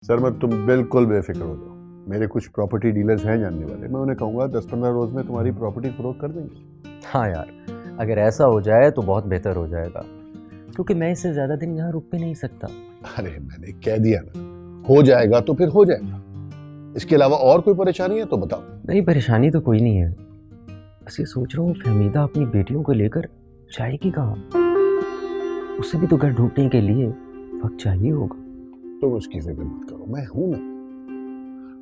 Sir तुम बिल्कुल बेफिक्र हो जाओ। मेरे कुछ प्रॉपर्टी डीलर्स हैं जानने वाले, मैं उन्हें कहूँगा 10-15 रोज में तुम्हारी प्रॉपर्टी फरोख्त कर देंगे। हाँ यार, अगर ऐसा हो जाए तो बहुत बेहतर हो जाएगा, क्योंकि मैं इससे ज़्यादा दिन यहाँ रुक भी नहीं सकता। अरे मैंने कह दिया ना, हो जाएगा तो फिर हो जाएगा। इसके अलावा और कोई परेशानी है तो बताओ। नहीं, परेशानी तो कोई नहीं है, बस ये सोच रहा हूँ फहमीदा अपनी बेटियों को लेकर जाएगी कहाँ। उसे भी तो घर ढूंढने के लिए वक्त चाहिए होगा। तुम उसकी फिक्र मत करो, मैं हूं ना।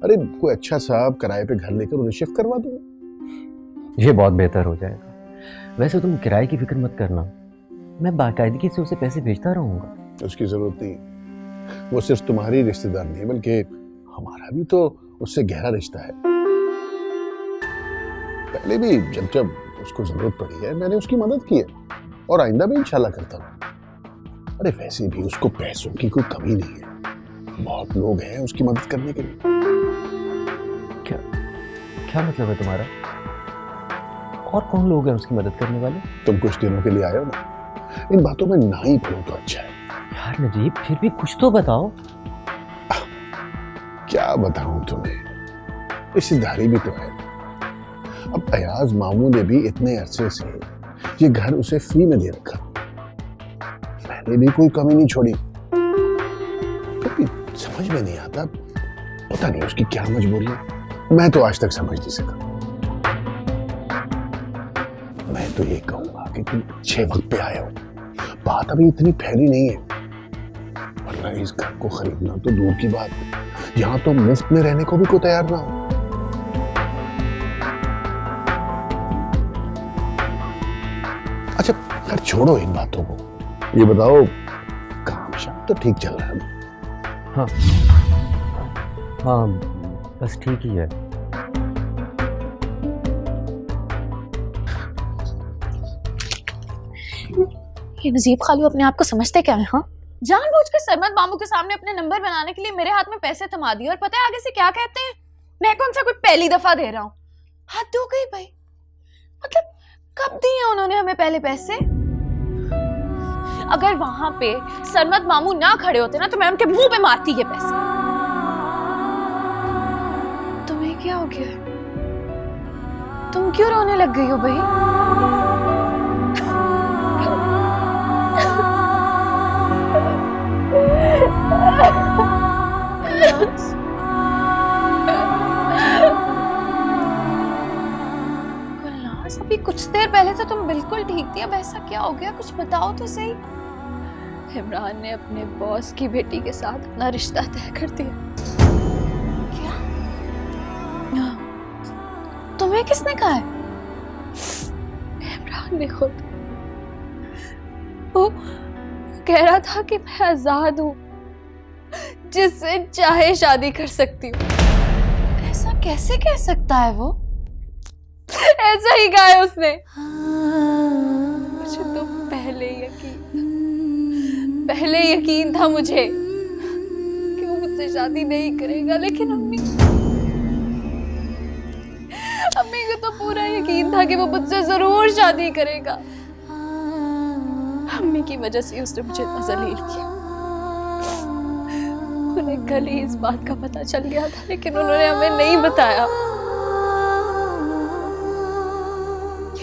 अरे कोई अच्छा साहब किराए पे घर लेकर उन्हें शिफ्ट करवा दूंगा। ये बहुत बेहतर हो जाएगा। वैसे तुम किराए की फिक्र मत करना, मैं बाकायदगी से उसे पैसे भेजता रहूंगा। उसकी जरूरत नहीं, वो सिर्फ तुम्हारी रिश्तेदार नहीं बल्कि हमारा भी तो उससे गहरा रिश्ता है। पहले भी जब जब उसको जरूरत पड़ी है मैंने उसकी मदद की है और आइंदा भी इंशाल्लाह करता हूँ। अरे वैसे भी उसको पैसों की कोई कमी नहीं है, बहुत लोग हैं उसकी मदद करने के लिए। क्या मतलब है तुम्हारा? और कौन लोग हैं उसकी मदद करने वाले? तुम कुछ दिनों के लिए आए हो ना, इन बातों में ना ही पढ़ो तो अच्छा है। यार नजीब, फिर भी कुछ तो बताओ। क्या बताऊं तुम्हें, रिश्तेदारी भी तो है। अब अयाज मामू ने भी इतने अरसे से ये घर उसे फ्री में दे रखा, मैंने भी कोई कमी नहीं छोड़ी। फिर भी समझ में नहीं आता, पता नहीं उसकी क्या मजबूरी है, मैं तो आज तक समझ नहीं सका। मैं तो ये कहूंगा कि तुम अच्छे वक्त पे आए हो, बात अभी इतनी फैली नहीं है, वरना इस घर को खरीदना तो दूर की बात, यहाँ तो मुफ्त में रहने को भी कोई तैयार ना हो। अच्छा खैर छोड़ो इन बातों को, ये बताओ काम शाम तो ठीक चल रहा है ना? हाँ हाँ, बस ठीक ही है। ये नजीब खालू अपने आप को समझते क्या है? हाँ, जानबूझकर सरमद मामू के सामने अपने नंबर बनाने के लिए मेरे हाथ में पैसे थमा दिए और पता है आगे से क्या कहते हैं? मैं कौन सा कोई पहली दफा दे रहा हूँ? हद हो गई भाई। मतलब कब दिए उन्होंने हमें पहले पैसे? अगर वहां पे सरमद मामू ना खड़े होते ना तो मैं उनके मुंह पे मारती ये पैसे। तुम्हें क्या हो गया? तुम क्यों रोने लग गई हो भाई? अभी कुछ देर पहले तो तुम बिल्कुल ठीक थी, अब ऐसा क्या हो गया? कुछ बताओ तो सही। इमरान ने अपने बॉस की बेटी के साथ अपना रिश्ता तय कर दिया। क्या? तुम्हें किसने कहा है? इमरान ने खुद। वो कह रहा था कि मैं आजाद हूं, जिससे चाहे शादी कर सकती हूँ। ऐसा कैसे कह सकता है वो? ऐसा ही कहा है उसने। मुझे तो पहले यकीन था मुझे कि वो मुझसे शादी नहीं करेगा, लेकिन अम्मी को तो पूरा यकीन था कि वो मुझसे जरूर शादी करेगा। अम्मी की वजह से उसने मुझे इतना जलील किया। उन्हें कल ही इस बात का पता चल गया था, लेकिन उन्होंने हमें नहीं बताया।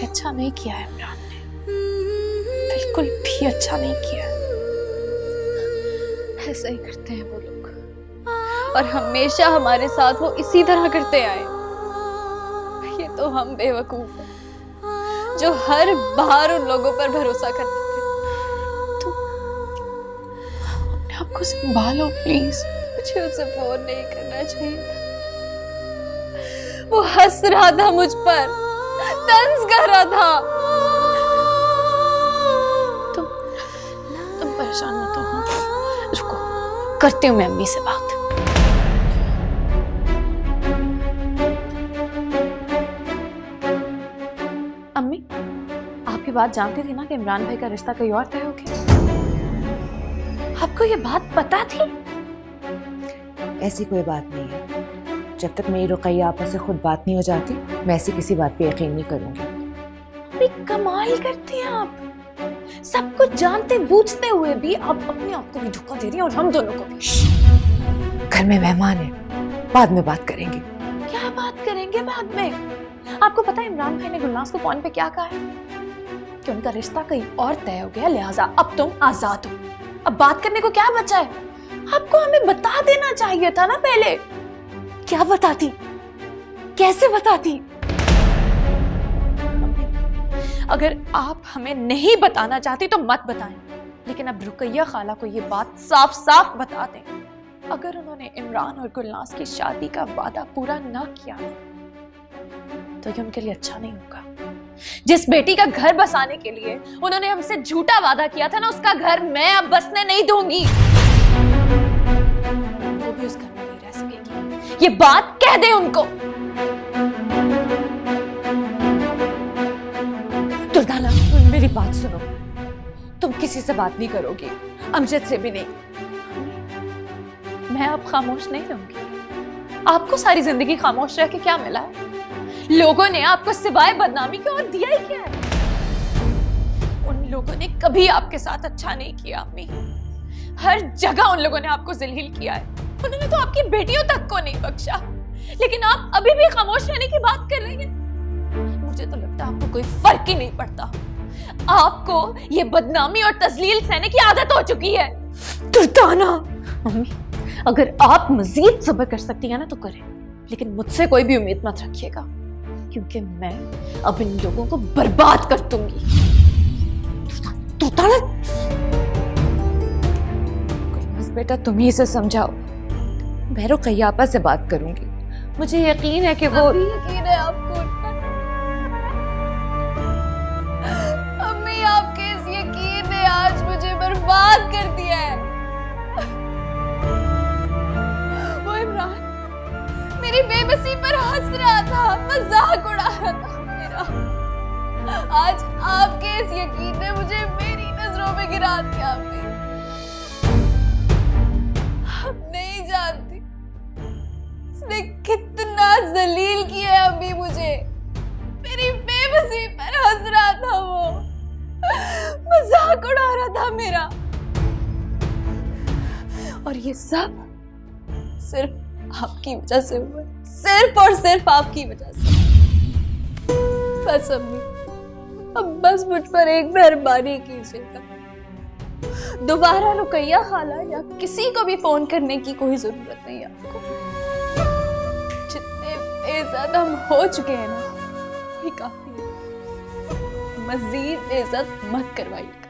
अच्छा नहीं किया है इमरान ने, बिल्कुल भी अच्छा नहीं किया। ऐसा ही करते हैं वो लोग, और हमेशा हमारे साथ वो इसी तरह करते आए। ये तो हम बेवकूफ हैं जो हर बार उन लोगों पर भरोसा करते थे। तुम अपने आप को संभालो प्लीज। मुझे उसे फोन नहीं करना चाहिए था। वो हंस रहा था मुझ पर, तंज कर रहा था। तुम परेशान मत हो। हाँ रुको, करती हूँ मैं अम्मी से बात। अम्मी, आप ये बात जानती थी ना कि इमरान भाई का रिश्ता कहीं और तय हो गया? आपको ये बात पता थी? ऐसी कोई बात नहीं है। जब तक मेरी रुकैया आपस से खुद बात नहीं हो जाती, मैं ऐसी किसी बात पे यकीन नहीं करूंगी। अभी कमाल करती हैं आप। सब कुछ जानते बूझते हुए भी आप अपने आप को भी धोखा दे रही हैं और हम दोनों को भी। घर में मेहमान है, बाद में बात करेंगे। क्या बात करेंगे बाद में? आपको पता है इमरान भाई ने गुलनाज को फोन पे क्या कहा है? कि उनका रिश्ता कहीं और तय हो गया, लिहाजा अब तुम आजाद हो। अब बात करने को क्या बचा है? आपको हमें बता देना चाहिए था ना पहले। क्या बताती, कैसे बताती? अगर आप हमें नहीं बताना चाहती तो मत बताएं, लेकिन अब रुकैया खाला को ये बात साफ साफ बता दें। अगर उन्होंने इमरान और गुलनाज की शादी का वादा पूरा ना किया तो ये उनके लिए अच्छा नहीं होगा। जिस बेटी का घर बसाने के लिए उन्होंने हमसे झूठा वादा किया था ना, उसका घर मैं अब बसने नहीं दूंगी। वो भी उस घर में नहीं रह सकेगी, ये बात कह दे उनको। दुर्दाना, मेरी बात सुनो, तुम किसी से बात नहीं करोगी, अमजद से भी नहीं। मैं अब खामोश नहीं रहूंगी। आपको सारी जिंदगी खामोश रह के क्या मिला है? लोगों ने आपको सिवाय बदनामी के और दिया ही क्या है? उन लोगों ने कभी आपके साथ अच्छा नहीं किया अम्मी। हर जगह उन लोगों ने आपको ज़लील किया है। उन्होंने तो आपकी बेटियों तक को नहीं बख्शा, लेकिन आप अभी भी खामोश रहने की बात कर रही हैं। मुझे तो लगता है आपको कोई फर्क ही नहीं पड़ता। आपको ये बदनामी और तजलील सहने की आदत हो चुकी है। दुर्दाना, मम्मी, अगर आप मजीद सब्र कर सकती हैं ना तो करें, लेकिन मुझसे कोई भी उम्मीद मत रखिएगा, क्योंकि मैं अब इन लोगों को बर्बाद कर दूंगी। दुर्दाना, बेटा तुम ही इसे समझाओ। मैं रुकैया आपा से बात करूंगी, मुझे यकीन है कि वो यकीन है आपको उन पर? अम्मी, आपके इस यकीन ने आज मुझे बर्बाद कर दिया है। वो इमरान मेरी बेबसी पर हंस रहा था, मजाक उड़ा रहा था मेरा। आज आपके इस यकीन ने मुझे मेरी नजरों में गिरा दिया। अम्मी, आप नहीं जानती उसने कितना जलील किया है अम्मी मुझे। मेरी बेबसी पर हंस रहा था, वो मजाक उड़ा रहा था मेरा। और ये सब सिर्फ आपकी वजह से हुआ, सिर्फ और सिर्फ आपकी वजह से। बस अम्मी, अब बस मुझ पर एक मेहरबानी कीजिएगा। दोबारा रुकैया खाला या किसी को भी फोन करने की कोई जरूरत नहीं है आपको। जितने बेइज्जत हम हो चुके हैं ना, वही काफी है। मजीद बेइज्जत मत करवाइएगा।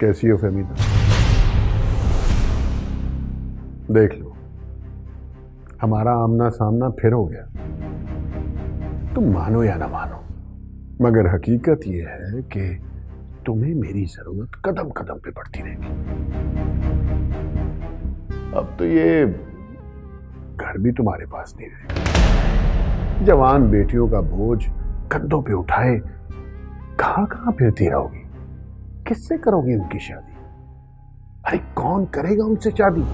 कैसी हो फहमीदा? देख लो, हमारा आमना सामना फिर हो गया। तुम मानो या ना मानो, मगर हकीकत यह है कि तुम्हें मेरी जरूरत कदम कदम पे पड़ती रहेगी। अब तो ये घर भी तुम्हारे पास नहीं रहेगा। जवान बेटियों का बोझ कंधों पे उठाए कहां कहां फिरती रहोगी? किससे करोगी उनकी शादी? अरे कौन करेगा उनसे शादी?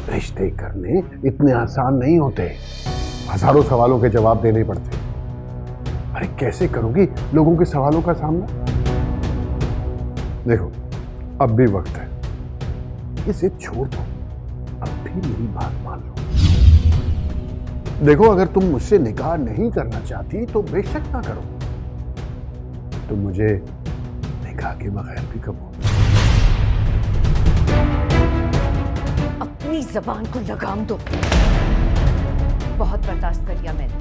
रिश्ते करने इतने आसान नहीं होते, हजारों सवालों के जवाब देने पड़ते। अरे कैसे करोगी लोगों के सवालों का सामना? देखो, अब भी वक्त है, इसे छोड़ दो। अब भी मेरी बात मान लो। देखो, अगर तुम मुझसे निकाह नहीं करना चाहती तो बेशक ना करो। तुम मुझे निकाह के बगैर भी कबूल। अपनी जबान को लगाम दो। बहुत बर्दाश्त कर लिया मैंने।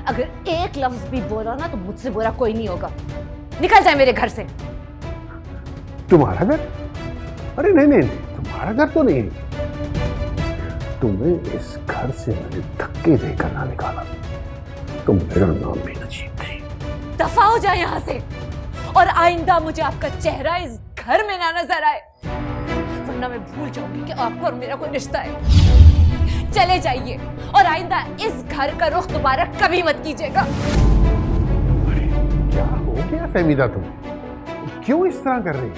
अगर एक लफ्ज भी बोला ना तो मुझसे बुरा कोई नहीं होगा। निकल जाए मेरे घर से। तुम्हारा घर? अरे नहीं नहीं, तुम्हारा घर तो नहीं। तुम्हें इस घर से मैंने धक्के देकर ना निकाला तो मेरा नाम भी नजीब नहीं। दफा हो जाए यहाँ से, और आइंदा मुझे आपका चेहरा इस घर में ना नजर आए, वरना मैं भूल जाऊंगी कि आपको और मेरा कोई रिश्ता है। चले जाइए और आइंदा इस घर का रुख दोबारा कभी मत कीजिएगा। अरे क्या हो गया फहमीदा, तुम्हें क्यों इस तरह कर रही है?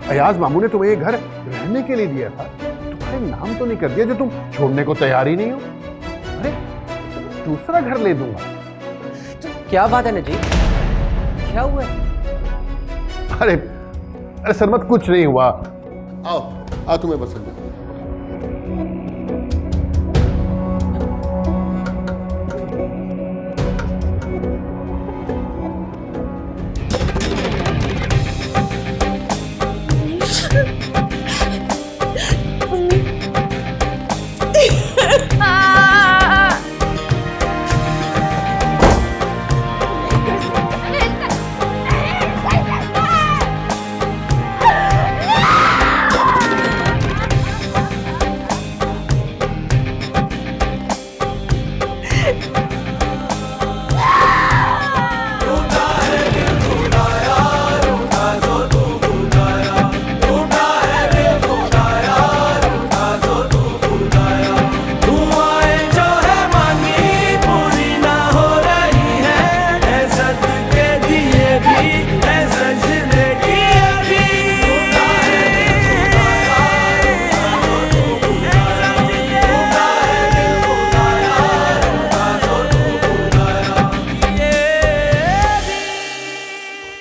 अयाज मामू ने तुम्हें ये घर रहने के लिए दिया था, तुम्हारे नाम तो नहीं कर दिया जो तुम छोड़ने को तैयार ही नहीं हो। अरे दूसरा घर ले दूंगा। क्या बात है नजीब, क्या हुआ है? अरे अरे सरमत, कुछ नहीं हुआ। आओ आ, तुम्हें पसंद है।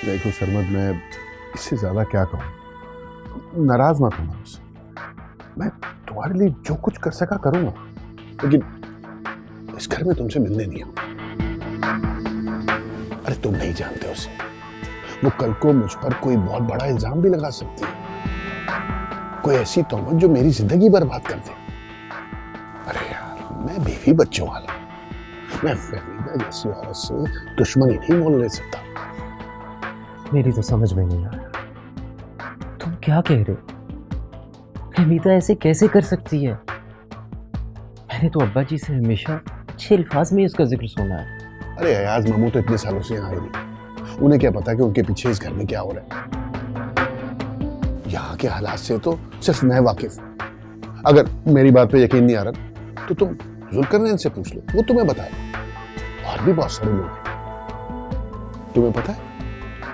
देखो सरमद, मैं इससे ज्यादा क्या कहूं। नाराज मत होना मुझसे। मैं तुम्हारे लिए जो कुछ कर सका करूंगा, लेकिन इस घर में तुमसे मिलने नहीं आऊंगा। अरे तुम नहीं जानते उसे, वो कल को मुझ पर कोई बहुत बड़ा इल्जाम भी लगा सकती है, कोई ऐसी तोहमत जो मेरी जिंदगी बर्बाद कर दे। अरे यार, मैं बीवी बच्चों वाला, मैं फरीदा जैसी औरत से दुश्मनी नहीं मोल ले सकता। मेरी तो समझ में नहीं आ रहा, तुम क्या कह रहे हो? हमीदा ऐसे कैसे कर सकती है? मैंने तो अब्बा जी से हमेशा अच्छे अल्फाज में उसका जिक्र सुना है। अरे अयाज मामू तो इतने सालों से यहाँ आए नहीं, उन्हें क्या पता कि उनके पीछे इस घर में क्या हो रहा है। यहाँ के हालात से तो सिर्फ मैं वाकिफ हूँ। अगर मेरी बात पे यकीन नहीं आ रहा तो तुम जुल्करनैन से पूछ लो, वो तुम्हें बताए। और भी बहुत सारे लोग हैं। तुम्हें पता है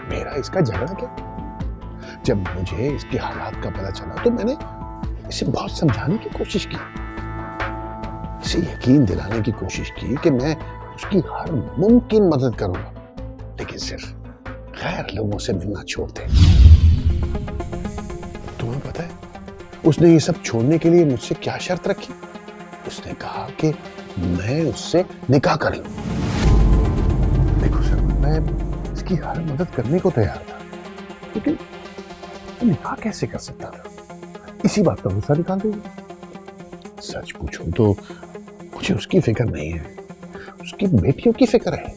मेरा इसका झगड़ा क्या? जब मुझे इसके हालात का पता चला तो मैंने इसे बहुत समझाने की कोशिश की, इसे यकीन दिलाने की कोशिश की कि मैं उसकी हर मुमकिन मदद करूंगा, लेकिन सिर्फ गैर लोगों से मिलना छोड़ दे। तुम्हें पता है उसने ये सब छोड़ने के लिए मुझसे क्या शर्त रखी? उसने कहा कि मैं उससे निकाह कर लूं। देखो सर, मैं इसकी हर मदद करने को तैयार था, लेकिन निकाह कैसे कर सकता था? इसी बात का गुस्सा निकाल देगा। सच पूछो तो मुझे उसकी फिक्र नहीं है, उसकी बेटियों की फिक्र है।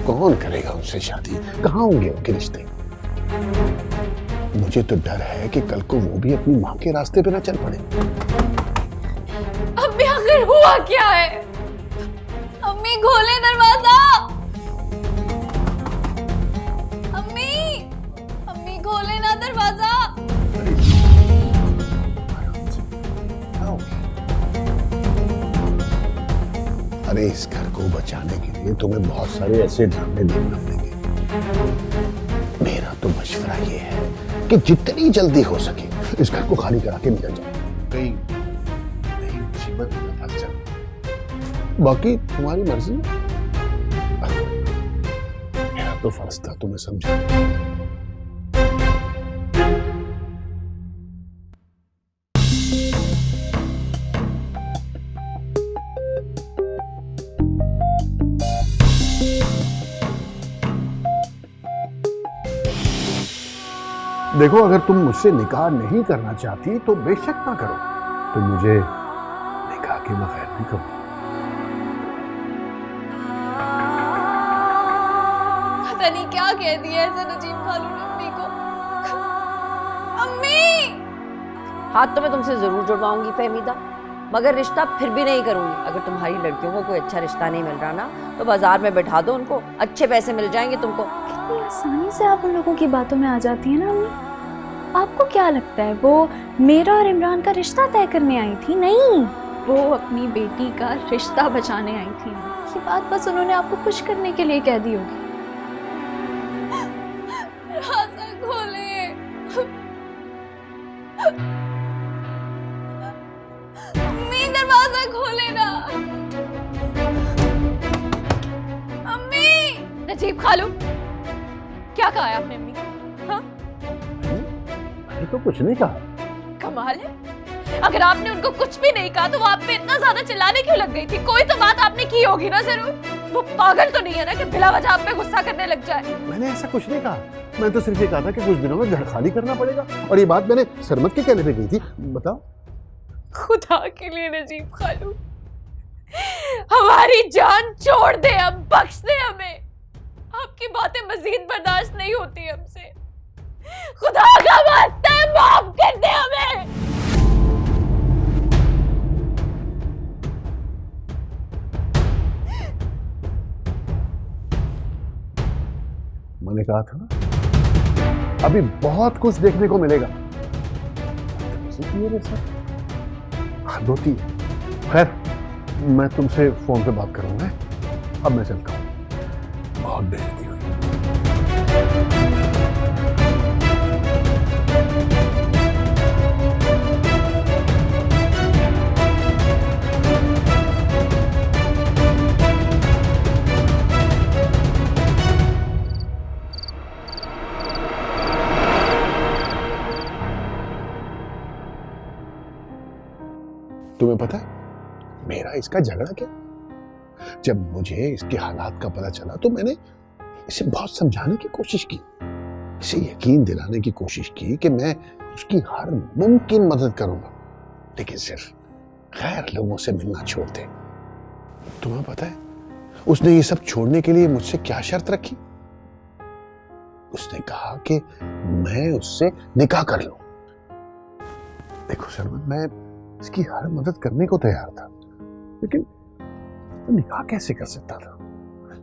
कौन करेगा उनसे शादी? कहाँ होंगे उनके रिश्ते? मुझे तो डर है कि कल को वो भी अपनी माँ के रास्ते पे ना चल पड़े। अम्मी आखिर हुआ क्या है? अम्मी खोले दरवाजा। अम्मी, अम्मी खोले ना दरवाजा। अरे इस घर को बचाने के लिए तुम्हें बहुत सारे ऐसे ड्रामे देखना पड़ेंगे। मेरा तो मशवरा ये है कि जितनी जल्दी हो सके इस घर को खाली करा के निकल जाओ, कहीं नई मुसीबत में फंस जाओ। बाकी तुम्हारी मर्जी। मेरा तो फर्ज था तुम्हें समझाना। देखो, अगर तुम मुझसे निकाह नहीं करना चाहती तो बेशक ना करो, तो मुझे निकाह के बगैर भी करो। पता नहीं क्या कह दिया ऐसे नजीब खालू ने अम्मी को। अम्मी! हाथ तो मैं तुमसे जरूर जुड़वाऊंगी फहमीदा, मगर रिश्ता फिर भी नहीं करूंगी। अगर तुम्हारी लड़कियों को कोई अच्छा रिश्ता नहीं मिल रहा ना, तो बाजार में बैठा दो उनको, अच्छे पैसे मिल जाएंगे तुमको। कितनी आसानी से आप उन लोगों की बातों में आ जाती है ना अम्मी। आपको क्या लगता है वो मेरा और इमरान का रिश्ता तय करने आई थी? नहीं, वो अपनी बेटी का रिश्ता बचाने आई थी। ये बात बस उन्होंने आपको खुश करने के लिए कह दी होगी। दरवाजा खोले। अम्मी दरवाजा खोले ना। कहा है आपने अम्मी को? हाँ, मैंने तो कुछ नहीं कहा। कमाल है। अगर आपने उनको कुछ भी नहीं कहा तो वो आप पे इतना ज्यादा चिल्लाने क्यों लग गई थी? कोई तो बात आपने की होगी ना जरूर। वो पागल तो नहीं है ना कि बिला वजह आप पे गुस्सा करने लग जाए? मैंने ऐसा कुछ नहीं कहा। मैं तो सिर्फ ये कहा था कि कुछ दिनों में घर खाली करना पड़ेगा, और ये बात मैंने सरमत के कहने पे की थी। बताओ। खुदा के लिए नजीब खालू, हमारी जान छोड़ दे, अब बख्श दे हमें। आपकी बातें मजीद बर्दाश्त नहीं होती हमसे। खुदा का वास्ता है, माफ कर दे हमें। मैंने कहा था ना, अभी बहुत कुछ देखने को मिलेगा। हद होती है। खैर, मैं तुमसे फोन पे बात करूंगा। अब मैं चलता हूँ, बहुत बेइज्जती हुई। तुम्हें पता है मेरा इसका झगड़ा क्या? जब मुझे इसके हालात का पता चला तो मैंने इसे बहुत समझाने की कोशिश की, इसे यकीन दिलाने की कोशिश की कि मैं उसकी हर मुमकिन मदद करूंगा, लेकिन सिर्फ गैर लोगों से मिलना छोड़ दे। तुम्हें पता है उसने ये सब छोड़ने के लिए मुझसे क्या शर्त रखी? उसने कहा कि मैं उससे निकाह कर लूं। देखो सरमन, मैं इसकी हर मदद करने को तैयार था, लेकिन निकाह कैसे कर सकता था?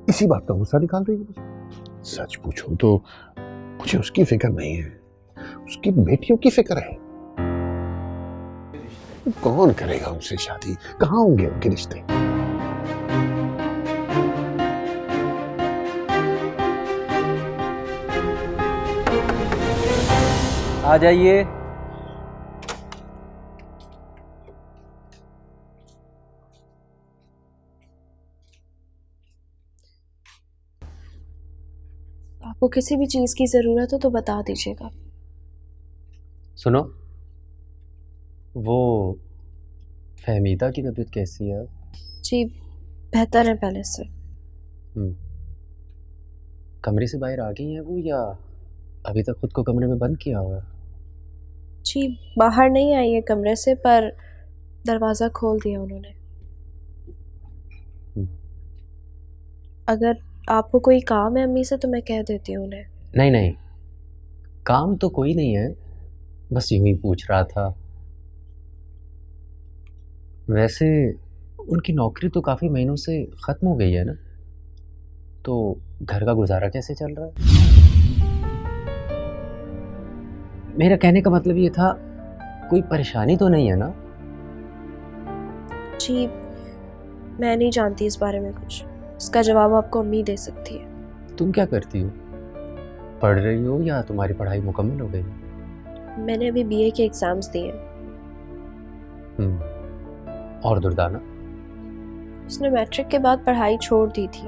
इसी बात का गुस्सा निकाल रही है मुझे। सच पूछो तो मुझे उसकी फिक्र नहीं है, उसकी बेटियों की फिक्र है। कौन करेगा उनसे शादी? कहाँ होंगे उनके रिश्ते? आ जाइए। आपको किसी भी चीज़ की ज़रूरत हो तो बता दीजिएगा। सुनो, वो फहमीदा की तबीयत कैसी है? जी बेहतर है पहले से। कमरे से बाहर आ गई है वो, या अभी तक खुद को कमरे में बंद किया हुआ है? जी बाहर नहीं आई है कमरे से, पर दरवाज़ा खोल दिया उन्होंने। अगर आपको कोई काम है अम्मी से तो मैं कह देती हूँ उन्हें। नहीं नहीं, काम तो कोई नहीं है, बस यूं ही पूछ रहा था। वैसे उनकी नौकरी तो काफ़ी महीनों से ख़त्म हो गई है ना, तो घर का गुजारा कैसे चल रहा है? मेरा कहने का मतलब ये था, कोई परेशानी तो नहीं है ना? जी मैं नहीं जानती इस बारे में कुछ, इसका जवाब आपको अम्मी दे सकती है। तुम क्या करती हो? पढ़ रही हो या तुम्हारी पढ़ाई मुकम्मल हो गई? मैंने अभी बीए के एग्ज़ाम्स दिए। और दुर्दाना? उसने मैट्रिक के बाद पढ़ाई छोड़ दी थी।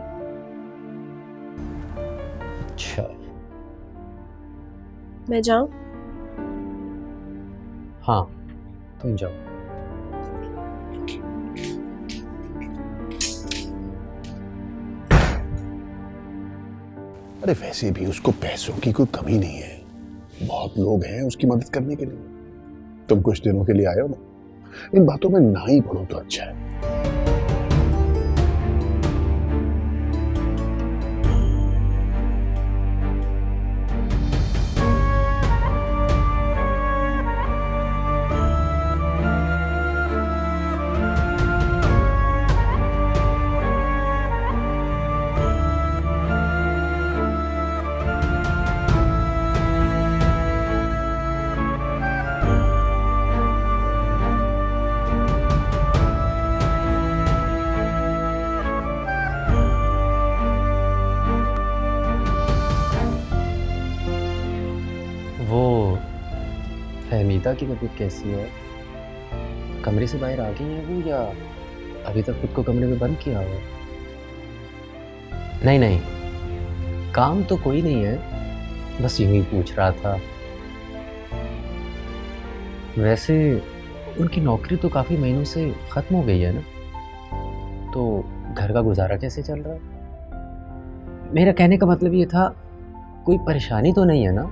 अच्छा, मैं जाऊं? हाँ तुम जाओ। अरे वैसे भी उसको पैसों की कोई कमी नहीं है, बहुत लोग हैं उसकी मदद करने के लिए। तुम कुछ दिनों के लिए आए हो ना, इन बातों में ना ही पढ़ो तो अच्छा है। फहमीदा की तबीयत कैसी है? कमरे से बाहर आ गई है वो, या अभी तक खुद को कमरे में बंद किया हुआ है? नहीं नहीं, काम तो कोई नहीं है, बस यूं ही पूछ रहा था। वैसे उनकी नौकरी तो काफ़ी महीनों से ख़त्म हो गई है ना, तो घर का गुजारा कैसे चल रहा है? मेरा कहने का मतलब ये था, कोई परेशानी तो नहीं है ना?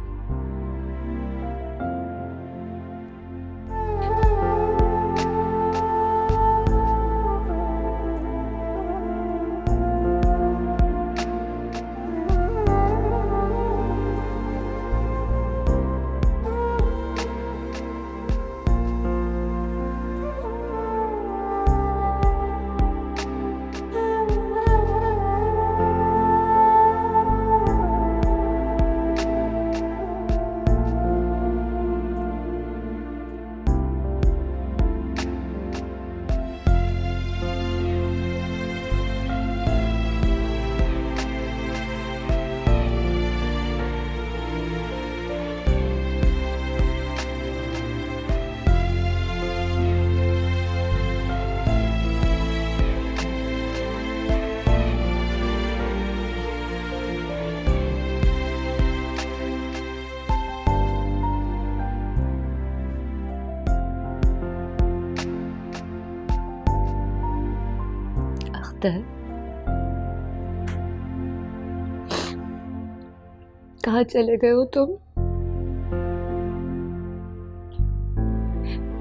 कहाँ चले गए हो तुम?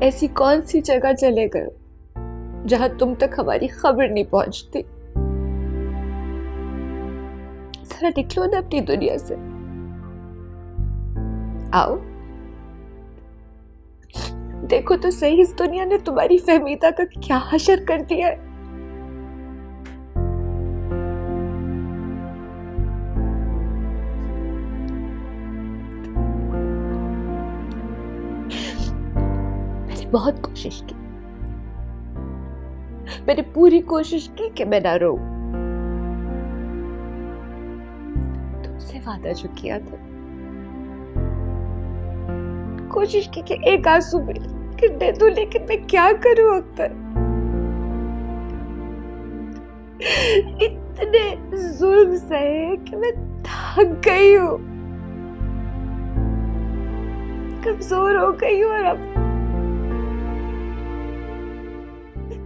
ऐसी कौन सी जगह चले गए हो जहां तुम तक हमारी खबर नहीं पहुंचती? जरा निकलो ना अपनी दुनिया से, आओ देखो तो सही, इस दुनिया ने तुम्हारी फहमीदा का क्या हशर कर दिया है। बहुत कोशिश की, मैंने पूरी कोशिश की कि मैं ना रो। तुमसे वादा जो किया था, कोशिश की कि एक आंसू भी गिरने दूं, लेकिन मैं क्या करूं अख्तर? इतने जुल्म सहे कि मैं थक गई हूं, कमजोर हो गई हूं, और अब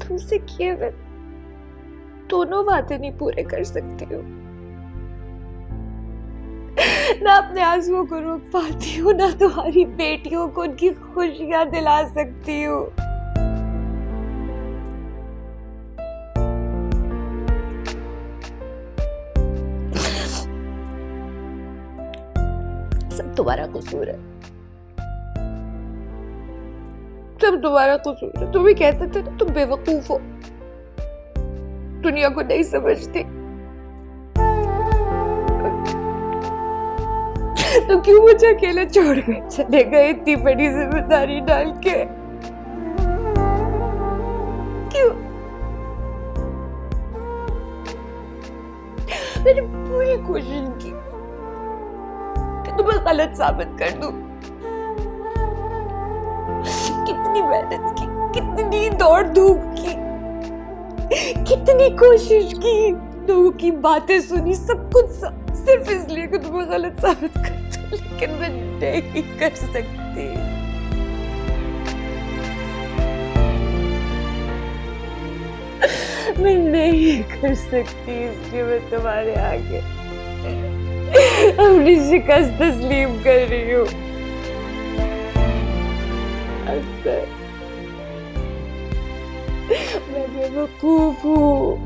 तुमसे किए हुए दोनों बातें नहीं पूरे कर सकती हूँ। ना अपने आंसुओं को रोक पाती हूँ, ना तुम्हारी बेटियों को उनकी खुशियां दिला सकती हूँ। सब तुम्हारा कसूर है, सब तुम्हारा कसूर है। तुम ही कहते थे ना तुम बेवकूफ हो, दुनिया को नहीं समझती, तो क्यों मुझे अकेले छोड़ के चले गए इतनी बड़ी जिम्मेदारी डाल के? क्यों? मैंने पूरी कोशिश की कि तुम्हें गलत साबित कर दूं, कितनी मेहनत की, कितनी दौड़ धूप की, कितनी कोशिश की, लोगों की बातें सुनी, सब कुछ सिर्फ इसलिए कि तुम्हें गलत साबित कर दूं, लेकिन मैं नहीं कर सकती। मैं नहीं कर सकती, इसलिए मैं तुम्हारे आगे अपनी शिकस्त तस्लीम कर रही हूँ। मैं बेवकूफ हूँ,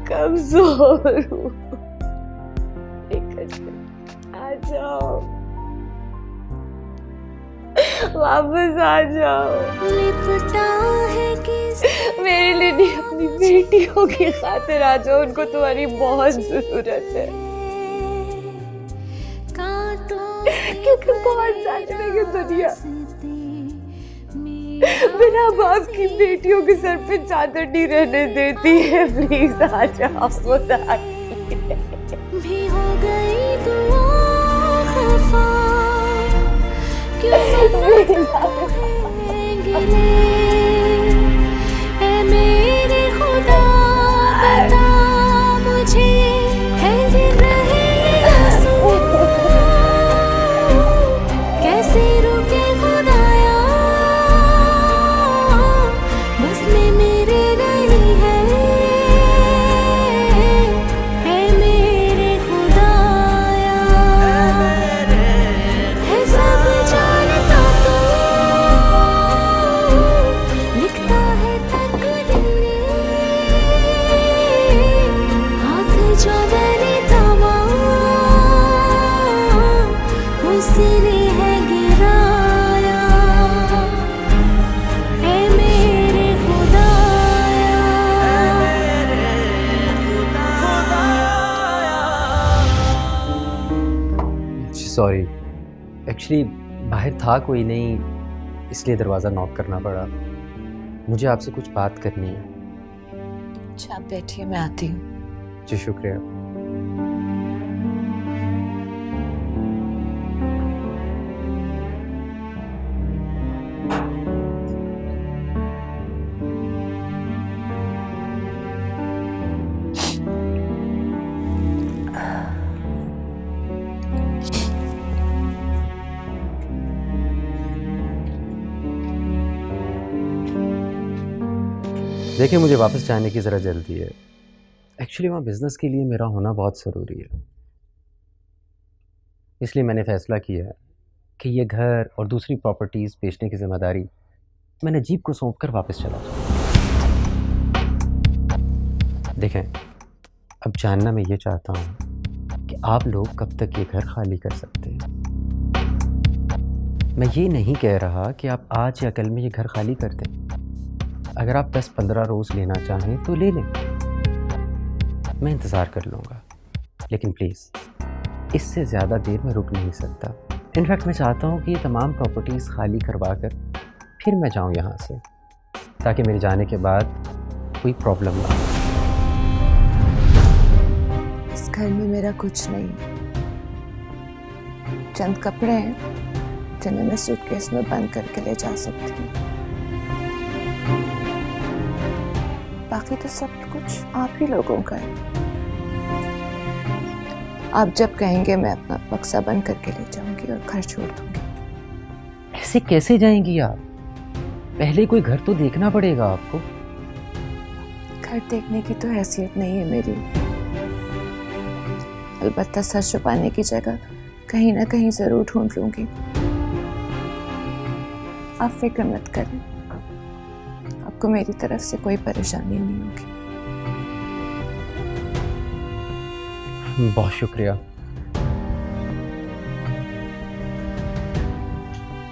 कमजोर हूँ, आ जाओ, वापस आ जाओ। मेरे लिए नहीं, अपनी बेटियों की खातिर आ जाओ, उनको तुम्हारी बहुत जरूरत है, क्योंकि बहुत सारी है दुनिया बिना बाप की बेटियों के सर पे चादर नहीं रहने देती है। प्लीज आ जाओ, खुदा भी हो गई दुआ खफा, ऐ मेरे खुदा बता मुझे, है गिर रहे आंसू सॉरी, एक्चुअली बाहर था कोई नहीं, इसलिए दरवाज़ा नॉक करना पड़ा। मुझे आपसे कुछ बात करनी है। अच्छा आप बैठिए, मैं आती हूँ। जी शुक्रिया। देखिए, मुझे वापस जाने की ज़रा जल्दी है। एक्चुअली वहाँ बिज़नेस के लिए मेरा होना बहुत ज़रूरी है, इसलिए मैंने फ़ैसला किया है कि ये घर और दूसरी प्रॉपर्टीज़ बेचने की ज़िम्मेदारी मैं नजीब को सौंप कर वापस चला जाऊँ। देखें, अब जानना मैं ये चाहता हूँ कि आप लोग कब तक ये घर खाली कर सकते हैं। मैं ये नहीं कह रहा कि आप आज या कल में ये घर खाली कर दें। अगर आप 10-15 रोज़ लेना चाहें तो ले लें, मैं इंतज़ार कर लूँगा, लेकिन प्लीज़ इससे ज़्यादा देर मैं रुक नहीं सकता। इनफैक्ट मैं चाहता हूँ कि ये तमाम प्रॉपर्टीज़ खाली करवा कर फिर मैं जाऊँ यहाँ से, ताकि मेरे जाने के बाद कोई प्रॉब्लम ना हो। इस घर में मेरा कुछ नहीं, चंद कपड़े हैं जिन्हें मैं सूटकेस में बंद करके ले जा सकती हूँ। बाकी तो सब कुछ आप ही लोगों का है। आप जब कहेंगे मैं अपना बक्सा बंद करके ले जाऊंगी और घर छोड़ दूंगी। ऐसे कैसे जाएंगी आप? पहले कोई घर तो देखना पड़ेगा आपको। घर देखने की तो हैसियत नहीं है मेरी, अलबत्ता सर छुपाने की जगह कहीं ना कहीं जरूर ढूंढ लूंगी। आप फिक्र मत करें, आपको मेरी तरफ से कोई परेशानी नहीं होगी। बहुत शुक्रिया।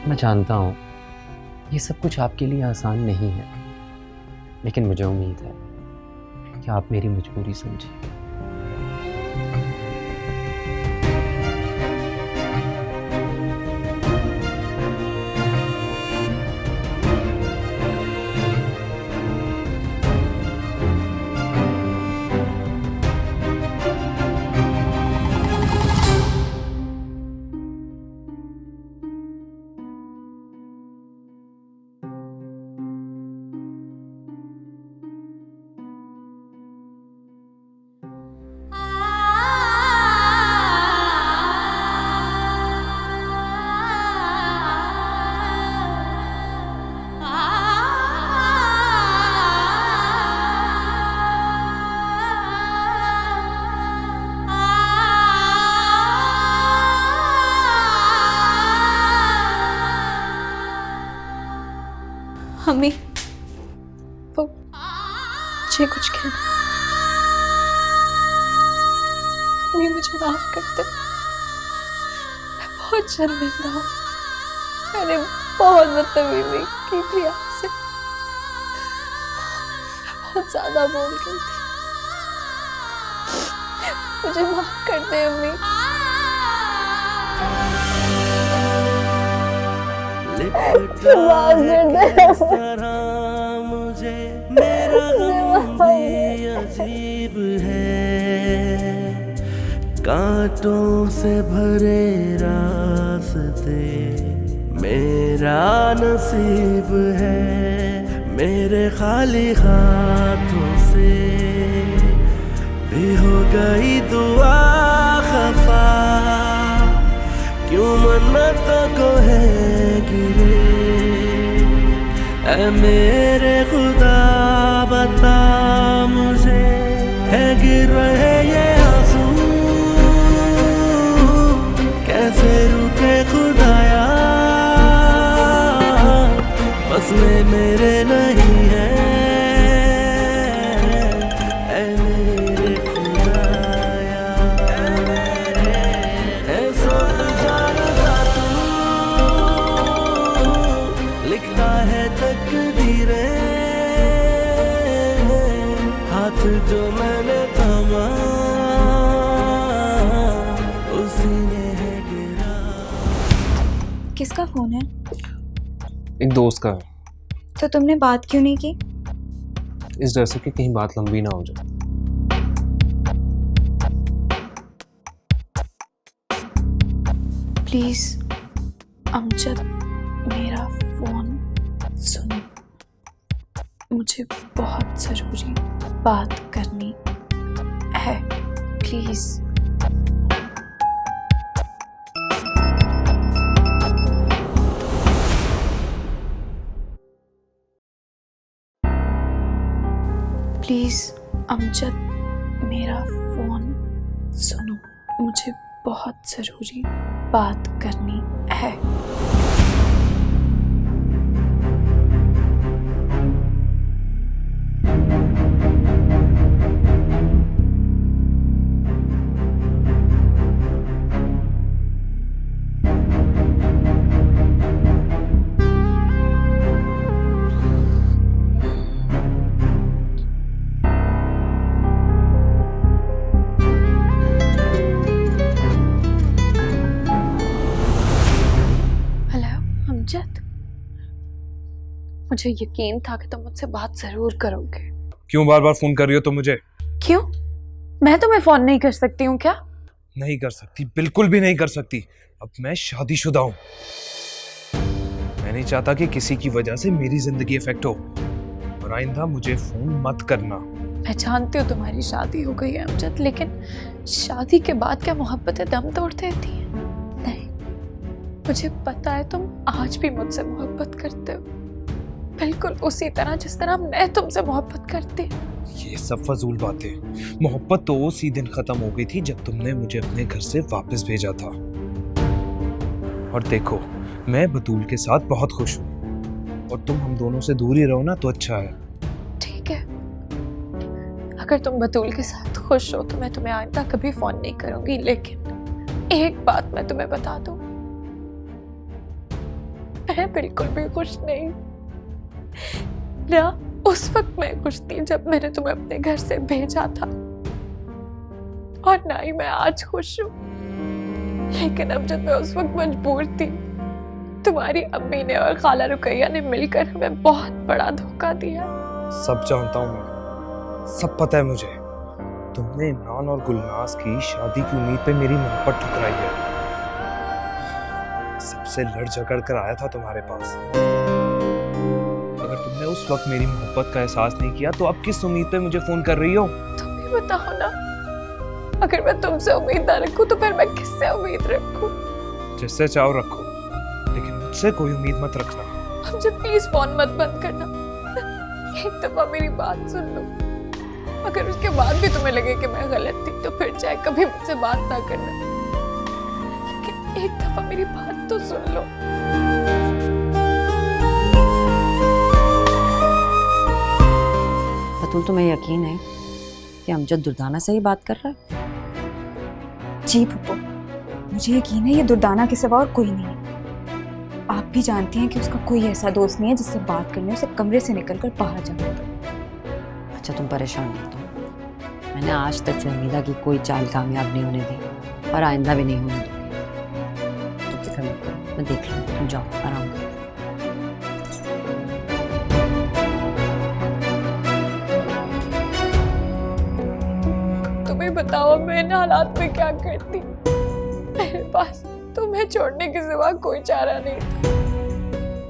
मैं जानता हूँ ये सब कुछ आपके लिए आसान नहीं है, लेकिन मुझे उम्मीद है कि आप मेरी मजबूरी समझेंगे। अम्मी, वो मुझे कुछ कहना। अम्मी मुझे माफ कर दे, मैं बहुत शर्मिंदा हूँ। मैंने बहुत बदतमीजी की थी आपसे, बहुत ज्यादा बोल गई थी। मुझे माफ कर दे अम्मी। मुझे मेरा गम भी अजीब है, कांटों से भरे रास्ते मेरा नसीब है। मेरे खाली हाथों से भी हो गई दुआ खफा, क्यों मन्नतों को है गिरे। ऐ मेरे खुदा बता मुझे, है गिर रहे ये आंसू कैसे रुके खुदाया। बस में मेरे नहीं है, ऐ मेरे खुदाया। है सब जानता तू, लिखता है तकदीरें। हाथ जो मैंने थामा उसी ने है गिरा। किसका फोन है? एक दोस्त का है, तो तुमने बात क्यों नहीं की? इस डर से कि कहीं बात लंबी ना हो जाए। प्लीज अमजद, मेरा फोन सुनो, मुझे बहुत जरूरी बात करनी है, प्लीज। प्लीज अमजद, मेरा फोन सुनो, मुझे बहुत जरूरी बात करनी है। मुझे यकीन था कि तुम मुझसे बात जरूर करोगे। क्यों बार बार फोन कर रही हो तुम मुझे? क्यों? मैं तुम्हें फोन नहीं कर सकती हूँ क्या? नहीं कर सकती, बिल्कुल भी नहीं कर सकती। अब मैं शादीशुदा हूँ। मैं नहीं चाहता कि किसी की वजह से मेरी जिंदगी इफेक्ट हो, और आइंदा मुझे फोन मत करना। मैं जानती हूँ तुम्हारी शादी हो गई है अमजद, लेकिन शादी के बाद क्या मोहब्बतें दम तोड़ देती हैं? नहीं, मुझे पता है तुम आज भी मुझसे मोहब्बत करते हो, बिल्कुल उसी तरह जिस तरह मैं तुमसे मोहब्बत करती हूँ। ये सब फजूल बातें। मोहब्बत तो उसी दिन खत्म हो गई थी जब तुमने मुझे अपने घर से वापस भेजा था। और देखो, मैं बतूल के साथ बहुत खुश हूँ, और तुम हम दोनों से दूर ही रहो ना तो अच्छा है। ठीक है, अगर तुम बतूल के साथ खुश हो तो मैं तुम्हें आइंदा कभी फोन नहीं करूंगी, लेकिन एक बात मैं तुम्हें बता दूं, मैं बिल्कुल भी खुश नहीं ना। उस वक्त मैं खुश थी जब मैंने तुम्हें अपने घर से भेजा था, और ना ही मैं आज खुश हूँ। लेकिन अब जब मैं उस वक्त मजबूर थी, तुम्हारी अम्मी ने और खाला रुकैया ने मिलकर हमें बहुत बड़ा धोखा दिया। सब जानता हूँ मैं, सब पता है मुझे। तुमने इमरान और गुलनाज की शादी की उम्मीद पे मेरी मोहब्बत ठुकराई है। सबसे लड़ झगड़ कर आया था तुम्हारे पास। अगर तुमने उस वक्त मेरी मोहब्बत का एहसास नहीं किया तो अब किस उम्मीद पे मुझे फोन कर रही हो? तुम ही बताओ ना, अगर मैं तुमसे उम्मीद ना रखूं तो फिर मैं किससे उम्मीद रखूं? जिससे चाहो रखो, लेकिन मुझसे कोई उम्मीद मत रखना। अब जब प्लीज फोन मत बंद करना, एक दफा मेरी बात सुन लो। अगर उसके बाद भी तुम्हें लगे कि मैं गलत थी तो फिर चाहे कभी मुझसे बात ना करना, लेकिन एक दफा मेरी बात तो सुन लो। बतूल, तुम्हें यकीन है कि अमजद दुर्दाना से ही बात कर रहा है? जी पुप्पो, मुझे यकीन है ये दुर्दाना के सिवा और कोई नहीं है। आप भी जानती हैं कि उसका कोई ऐसा दोस्त नहीं है जिससे बात करने उसे कमरे से निकलकर बाहर जाना पड़े। अच्छा, तुम परेशान मत हो। मैंने आज तक से उम्मीद की कोई चाल कामयाब नहीं होने दी, और आइंदा भी नहीं होने दूंगी। तुम फिक्र मत करो, मैं देख लूँगी। तुम जाओ, आराम करो। तुम्हें बताओ मैं इन हालात में क्या करती। मेरे पास तुम्हें छोड़ने के सिवा कोई चारा नहीं था,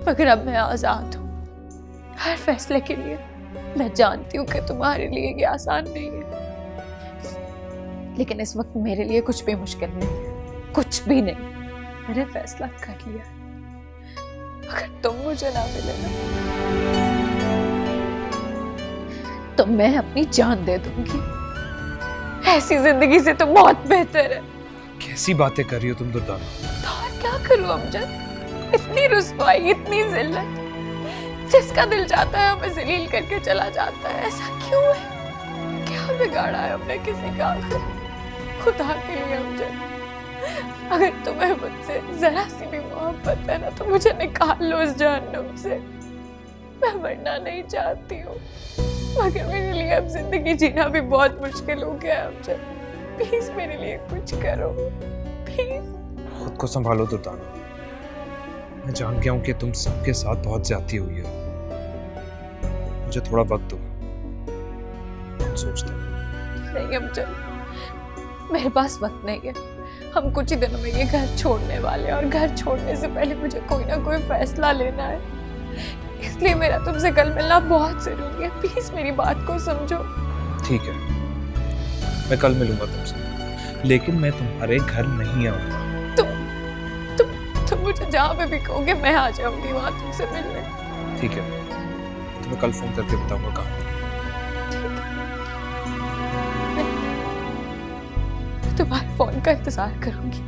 मगर अब मैं आजाद हूँ हर फैसले के लिए। मैं जानती हूँ कि तुम्हारे लिए ये आसान नहीं है, लेकिन इस वक्त मेरे लिए कुछ भी मुश्किल नहीं है, कुछ भी नहीं। मैंने फैसला कर लिया, अगर तुम मुझे ना मिले ना तो मैं अपनी जान दे दूंगी। ऐसी जिंदगी से तो बहुत बेहतर है। कैसी बातें कर रही हो तुम दुर्दाना? तो और क्या करूं अमजद? इतनी रुसवाई, इतनी जिल्लत, जिसका दिल चाहता है हमें जलील करके चला जाता है। ऐसा क्यों है? क्या बिगाड़ा है हमने किसी का? खुदा के लिए अमजद, अगर तुम्हें मुझसे जरा सी भी मोहब्बत है ना तो मुझे निकाल लो इस जहन्नुम से। मैं मरना नहीं चाहती हूँ, मगर मेरे लिए अब जिंदगी जीना भी बहुत मुश्किल हो गया है अमजद। प्लीज मेरे लिए कुछ करो, प्लीज। खुद को संभालो दुर्दाना, मैं जान गया हूं कि तुम सबके साथ बहुत ज्यादती हुई है। मुझे थोड़ा वक्त दो, सोचता हूं। नहीं अमजद, मेरे पास वक्त नहीं है। हम कुछ ही दिनों में ये घर छोड़ने वाले हैं और घर छोड़ने से पहले मुझे कोई ना कोई फैसला लेना है। इसलिए मेरा तुमसे कल मिलना बहुत जरूरी है। प्लीज मेरी बात को समझो। ठीक है, मैं कल मिलूंगा तुमसे, लेकिन मैं तुम्हारे घर नहीं आऊंगा। तुम मुझे जहाँ पे भी कहोगे मैं आ जाऊंगी वहां तुमसे मिलने। ठीक है, तुम्हें कल फोन करके बताऊंगा कहाँ। तुम्हारे फोन का इंतजार करूंगी।